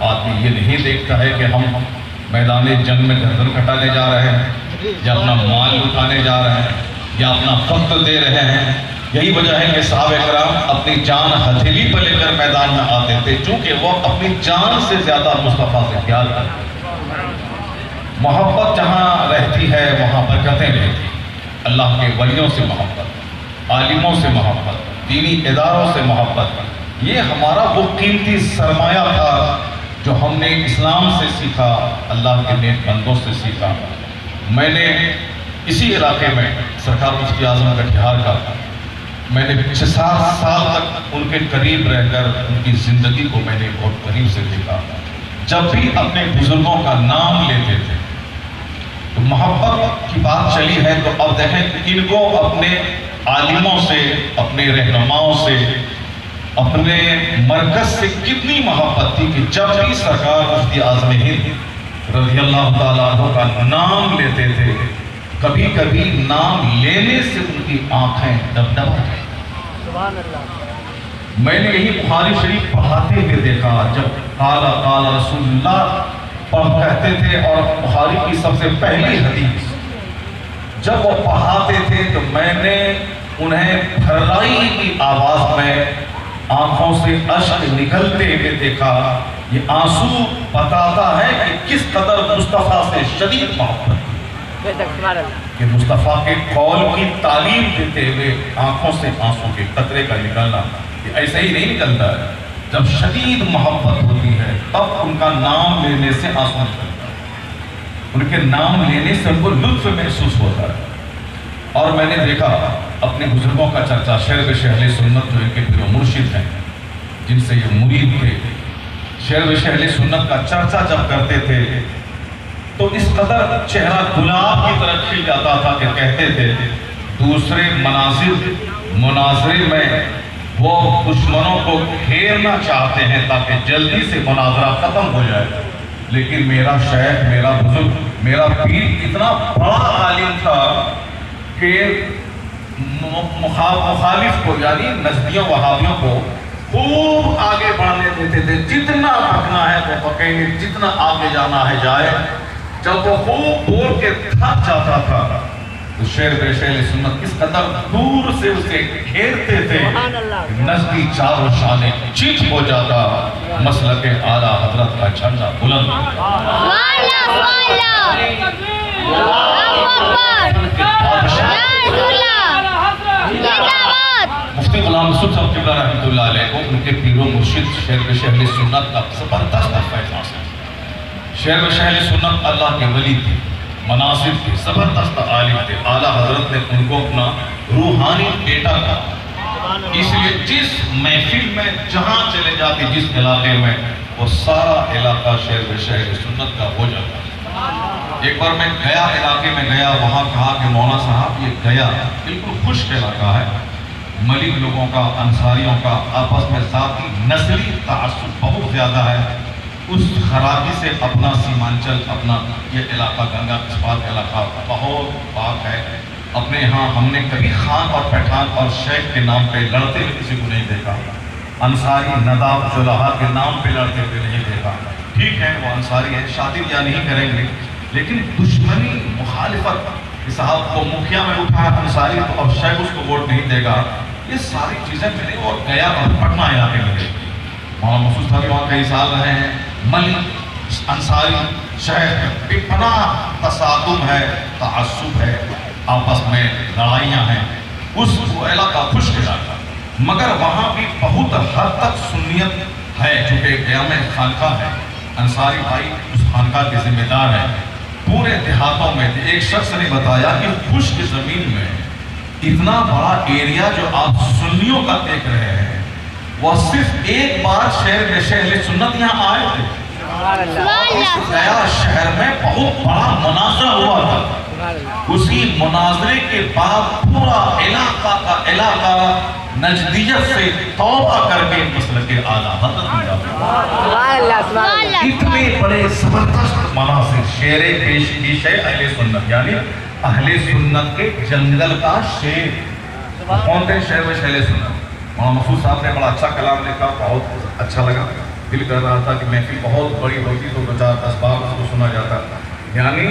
آدمی یہ نہیں دیکھتا ہے کہ ہم میدان جنگ میں گردن کٹانے جا رہے ہیں یا اپنا مال لٹانے جا رہے ہیں یا اپنا وقت دے رہے ہیں. یہی وجہ ہے کہ صحابہ کرام اپنی جان ہتھیلی پر لے کر میدان میں آتے تھے، چونکہ وہ اپنی جان سے زیادہ مصطفیٰ سے پیار کرتے تھے. محبت جہاں رہتی ہے وہاں برکتیں رہتی ہیں. اللہ کے ولیوں سے محبت، عالموں سے محبت، دینی اداروں سے محبت، یہ ہمارا وہ قیمتی سرمایہ تھا جو ہم نے اسلام سے سیکھا، اللہ کے نیک بندوں سے سیکھا. میں نے اسی علاقے میں سرکار مفتی اعظم کٹیہار کا میں نے 6-7 سال تک ان کے قریب رہ کر ان کی زندگی کو میں نے بہت قریب سے دیکھا. جب بھی اپنے بزرگوں کا نام لیتے تھے تو محبت کی بات چلی ہے، تو اب دیکھیں کہ ان کو اپنے عالموں سے، اپنے رہنماؤں سے، اپنے مرکز سے کتنی محبت تھی کہ جب بھی سرکار مفتی اعظم ہند رضی اللہ تعالیٰ عنہ کا نام لیتے تھے، کبھی کبھی نام لینے سے ان کی آنکھیں ڈب گئیں. میں نے یہی بخاری شریف پڑھاتے ہوئے دیکھا، جب قال قال رسول اللہ کہتے تھے اور بخاری کی سب سے پہلی حدیث جب وہ پڑھاتے تھے تو میں نے انہیں بھرائی کی آواز میں آنکھوں سے اشک نکلتے ہوئے دیکھا. یہ آنسو بتاتا ہے کہ کس قدر مصطفیٰ سے شدید محبت کہ مصطفیٰ کے قول کی تعلیم دیتے ہوئے آنکھوں سے آنسو کے قطرے کا نکلنا یہ ایسے ہی نہیں نکلتا ہے. جب شدید محبت ہوتی ہے تب ان کا نام لینے سے آنسو نکلتا ہے، ان کے نام لینے سے ان کو لطف محسوس ہوتا ہے. اور میں نے دیکھا اپنے بزرگوں کا چرچا، شیر و اہل سنت جو ان کے پیر و مرشد ہیں، جن سے یہ مرید تھے، شیر و اہل سنت کا چرچا جب کرتے تھے تو اس قدر چہرہ گلاب کی طرح کھل جاتا تھا کہ کہتے تھے دوسرے مناظرے میں وہ دشمنوں کو گھیرنا چاہتے ہیں تاکہ جلدی سے مناظرہ ختم ہو جائے، لیکن میرا شیخ، میرا بزرگ، میرا پیر اتنا بڑا عالم تھا کہ مخالف کو یعنی نزدیوں وہابیوں کو خوب آگے بڑھنے دیتے تھے. جتنا بھگنا ہے وہ بھگیں گے، جتنا آگے جانا ہے جائے. جب وہ خوب بول کے تھک جاتا تھا تو شیر و اہل سنت کس قدر دور سے اسے گھیرتے تھے، نزدی چاروں شانے چیٹ ہو جاتا، مسلک اعلیٰ حضرت کا جھنڈا بلند. مفتی غلام مسعود صاحب قبلہ رحمۃ اللہ علیہ کو ان کے پیر و مرشد شیر و اہل سنت کا زبردست فیضان ہے. شیر و اہل سنت اللہ کے ولی تھے، مناصب تھے، زبردست عالم تھے. اعلیٰ حضرت نے ان کو اپنا روحانی بیٹا کہا، اس لیے جس محفل میں جہاں چلے جاتے، جس علاقے میں، وہ سارا علاقہ شیر و اہل سنت کا ہو جاتا. ایک بار میں گیا علاقے میں گیا، وہاں کہا کہ مولانا صاحب یہ گیا بالکل خشک علاقہ ہے، ملک لوگوں کا، انصاریوں کا آپس میں ذاتی نسلی تعصب بہت زیادہ ہے. اس خرابی سے اپنا سیمانچل، اپنا یہ علاقہ گنگا اسپات علاقہ بہت پاک ہے. اپنے ہاں ہم نے کبھی خان اور پٹھان اور شیخ کے نام پہ لڑتے ہوئے کسی کو نہیں دیکھا، انصاری نداب جلہا کے نام پہ لڑتے ہوئے نہیں دیکھا. ٹھیک ہے وہ انصاری ہے، شادی بیاہ نہیں کریں گے، لیکن دشمنی، مخالفت کہ صاحب کو مکھیا میں اٹھا ہے انصاری تو اب شیخ اس کو ووٹ نہیں دے گا، یہ ساری چیزیں میں نے اور گیا اور پٹنہ علاقے میں گئی. مولانا مسعود صاحب وہاں کئی سال رہے ہیں. ملک، انصاری، شیخ، اتنا تصادم ہے، تعصب ہے، آپس میں لڑائیاں ہیں. اس علاقہ خشک علاقہ، مگر وہاں بھی بہت حد تک سنیت ہے، چونکہ گیا میں خانقاہ ہے، انصاری بھائی اس خانقاہ کے ذمہ دار ہیں. پورے دیہاتوں میں ایک شخص نے بتایا کہ خشک زمین میں اتنا بڑا ایریا جو آپ سنیوں کا دیکھ رہے ہیں، وہ صرف ایک بار شہر میں اہل سنت یہاں آئے تھے. اس نیا شہر میں بہت بڑا مناظرہ ہوا تھا. اسی مناظرے کے بعد پورا علاقہ کا علاقہ نجدیت سے توبہ کر کے مسلک اعلیٰ حضرت میں جاتا. اتنے بڑے زبردست مناظر، شیر پیش ہے اہل سنت، یعنی اہل سنت کے جنگل کا شیر. کون تھے شیر و اہل سنت؟ مولانا مسعود صاحب نے بڑا اچھا کلام لکھا، بہت اچھا لگا. دل کر رہا تھا کہ محفل بہت بڑی ہوتی تو 50-10 بار اس کو سنا جاتا، یعنی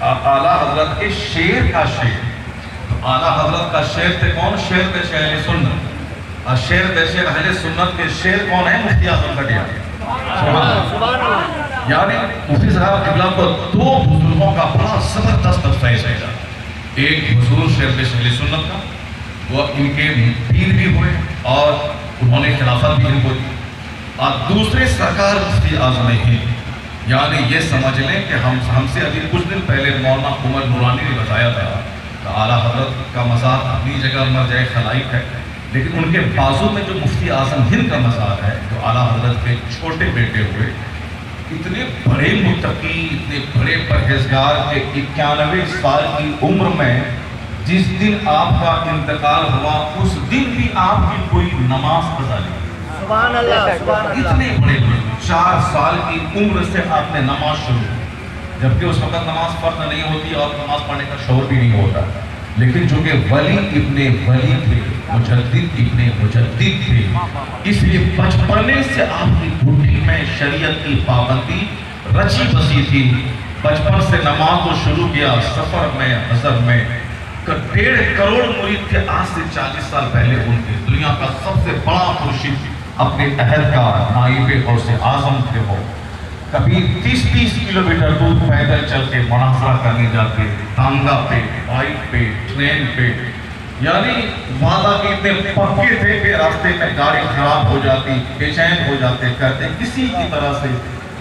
اعلیٰ حضرت کے شعر کا شعر. تو اعلیٰ حضرت کا شعر تھے کون؟ شعر تھے شیخ اہل سنت، اور شعر تھے شیخ اہل سنت کے شعر کون ہے؟ مفتی اعظم کٹیا. یعنی مفتی صاحب قبلہ کو دو بزرگوں کا بڑا زبردست فیض ہے. ایک حضور شیخ اہل سنت کا، وہ ان کے پیر بھی ہوئے اور انہوں نے خلافت بھی ان کو دی، اور دوسرے سرکار مفتی اعظم ہند. یعنی یہ سمجھ لیں کہ ہم سے ابھی کچھ دن پہلے مولانا عمر نورانی نے بتایا تھا کہ اعلیٰ حضرت کا مزار اپنی جگہ مرجع خلائق ہے، لیکن ان کے بازو میں جو مفتی اعظم ہند کا مزار ہے، جو اعلیٰ حضرت کے چھوٹے بیٹے ہوئے، اتنے بڑے متقی، اتنے بڑے پرہیزگار کہ 91 سال کی عمر میں جس دن آپ کا انتقال ہوا اس دن بھی آپ کی کوئی نماز قضا نہیں. سبحان اللہ، سبحان اللہ. اتنے بڑے 4 سال کی عمر سے آپ نے نماز شروع، جبکہ اس وقت نماز فرض نہیں ہوتی اور نماز پڑھنے کا شعور بھی نہیں ہوتا. لیکن چونکہ ولی ابن ولی تھے، مجدد ابن مجدد تھے، اس لیے بچپنے سے آپ کی گھٹی میں شریعت کی پابندی رچی بسی تھی. بچپن سے نماز کو شروع کیا. سفر میں، حضر میں 1.5 کروڑ مرید تھے آج سے 40 سال پہلے. ان کے دنیا کا سب سے بڑا مرشد اپنے عہد کا نائب غوث اعظم تھے. وہ کبھی 30-30 کلومیٹر دور پیدل چل کے مناظرہ کرنے جاتے، ٹانگا پہ، بائک پہ، ٹرین پہ. یعنی وعدہ کے اتنے پکے تھے کہ راستے میں گاڑی خراب ہو جاتی، بے چین ہو جاتے، کرتے کسی کی طرح سے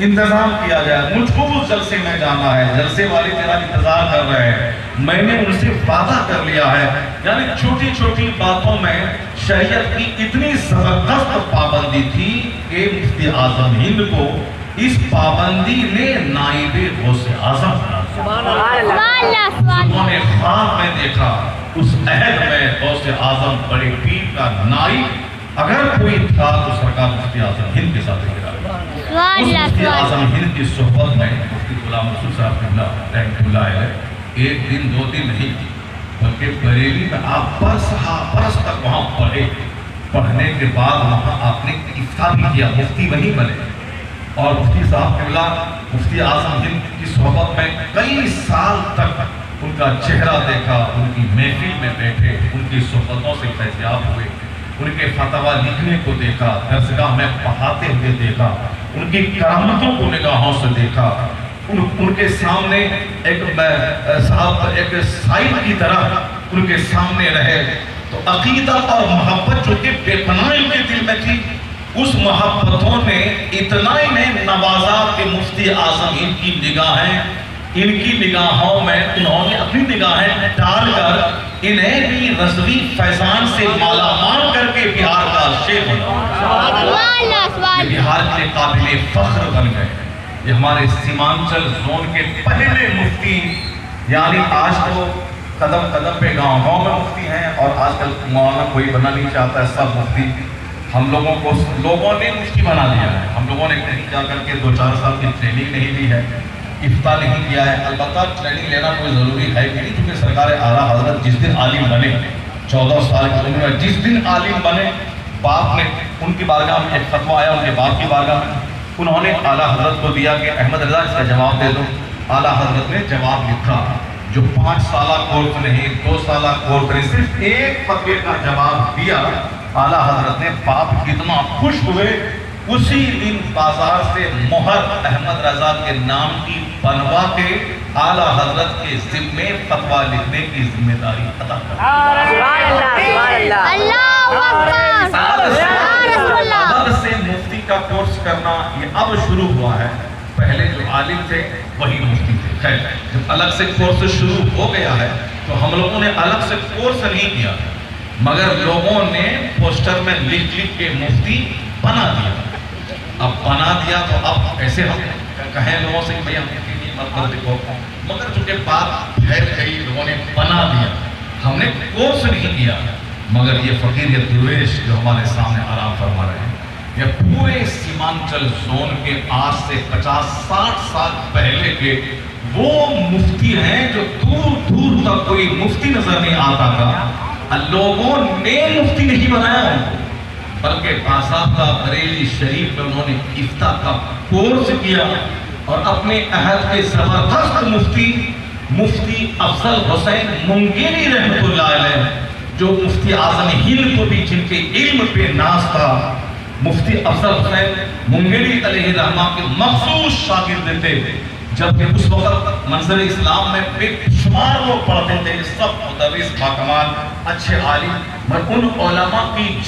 انتظام کیا جائے. مجھ کو اس جلسے میں جانا ہے، جلسے والے میرا انتظار کر رہے ہیں، میں نے ان سے وعدہ کر لیا ہے. یعنی چھوٹی چھوٹی باتوں میں شریعت کی اتنی زبردست پابندی تھی کہ مفتی اعظم ہند کو اس پابندی نے نائب غوث اعظم بنا. انہوں نے خواب میں دیکھا اس عہد میں غوث اعظم بڑے پیر کا نائب اگر کوئی تھا تو سرکار مفتی اعظم ہند کے ساتھ گرا. اس مفتی اعظم ہند کی صحبت میں مفتی غلام رسول صاحب رحمۃ اللہ علیہ 1 دن 2 دن نہیں بلکہ بریلی میں آپ برس تک وہاں پڑھے. پڑھنے کے بعد وہاں آپ نے افتاء بھی کیا، مفتی وہیں بنے. اور مفتی صاحب قبلہ مفتی اعظم ہند کی صحبت میں کئی سال تک ان کا چہرہ دیکھا، ان کی محفل میں بیٹھے، ان کی صحبتوں سے فیضیاب ہوئے، ان کے فتویٰ لکھنے کو دیکھا، درسگاہ میں پڑھاتے ہوئے دیکھا، ان کی کرامتوں کو نگاہوں سے دیکھا. ان کے سامنے ایک سائل کی طرح ان کے سامنے رہے تو عقیدت اور محبت جو کہ بے پناہ ان کے دل میں تھی، اس محبتوں نے اتنا انہیں نوازا کہ مفتی اعظم ان کی نگاہیں، ان کی نگاہوں میں انہوں نے اپنی نگاہیں ڈال کر انہیں بھی رضوی فیضان سے مالا مال کر کے بہار کا شیخ بنا. یہ بہار کے قابل فخر بن گئے. یہ ہمارے سیمانچل زون کے پہلے مفتی. یعنی آج تو قدم قدم پہ گاؤں گاؤں میں مفتی ہیں، اور آج کل مولانا کوئی بننا نہیں چاہتا ہے، سب مفتی. ہم لوگوں نے مفتی بنا دیا ہے. ہم لوگوں نے کہیں جا کر کے 2-4 سال کی ٹریننگ نہیں لی ہے، افتاء نہیں کیا ہے. البتہ ٹریننگ لینا کوئی ضروری ہے کہ نہیں، کیونکہ سرکار اعلیٰ حضرت جس دن عالم بنے 14 سال کی عمر میں، جس دن عالم بنے، باپ نے ان کی بارگاہ میں ایک فتویٰ آیا ان کے باپ کی بارگاہ میں، انہوں نے اعلیٰ حضرت کو دیا کہ احمد رضا اس کا جواب دے دو. اعلیٰ حضرت نے جواب لکھا جو 5 سالہ کورس نہیں، 2 سالہ کورس نہیں، صرف ایک فتوے کا جواب دیا. اعلیٰ حضرت نے باپ کتنا خوش ہوئے. اسی دن بازار سے مہر احمد رضا کے نام کی بنوا کے اعلیٰ حضرت کے ذمے فتویٰ لکھنے کی ذمہ داری ادا کر. عدد سے مفتی کا کورس کرنا یہ اب شروع ہوا ہے. پہلے جو عالم تھے وہی مفتی تھے. خیر، جب الگ سے کورس شروع ہو گیا ہے تو ہم لوگوں نے الگ سے کورس نہیں کیا، مگر لوگوں نے پوسٹر میں لکھ کے مفتی بنا دیا. اب بنا دیا تو اب ایسے ہم کہیں لوگوں سے کہ بھئی ہم مفتی مت کر دیکھو، مگر چونکہ بات پھیل گئی لوگوں نے بنا دیا. ہم نے کورس نہیں کیا، مگر یہ فقیر یہ درویش جو ہمارے سامنے آرام فرما رہے ہیں، یہ پورے سیمانچل زون کے آج سے 50-60 سال پہلے کے وہ مفتی ہیں جو دور دور تک کوئی مفتی نظر نہیں آتا تھا. لوگوں نے مفتی نہیں بنایا ان کو، بلکہ باضابطہ بریلی شریف میں انہوں نے افتاء کا کورس کیا اور اپنے عہد کے زبردست مفتی افضل حسین منگیری رحمۃ اللہ علیہ، جو مفتی اعظم ہند کو بھی جن کے علم پہ ناز تھا، مفتی افضل حسین منگیری علیہ الرحمہ کے مخصوص شاگرد تھے، جبکہ اس وقت منظر اسلام میں بے شمار لوگ پڑھتے تھے، سب مدرس باکمال اچھے عالم، اور ان علماء کی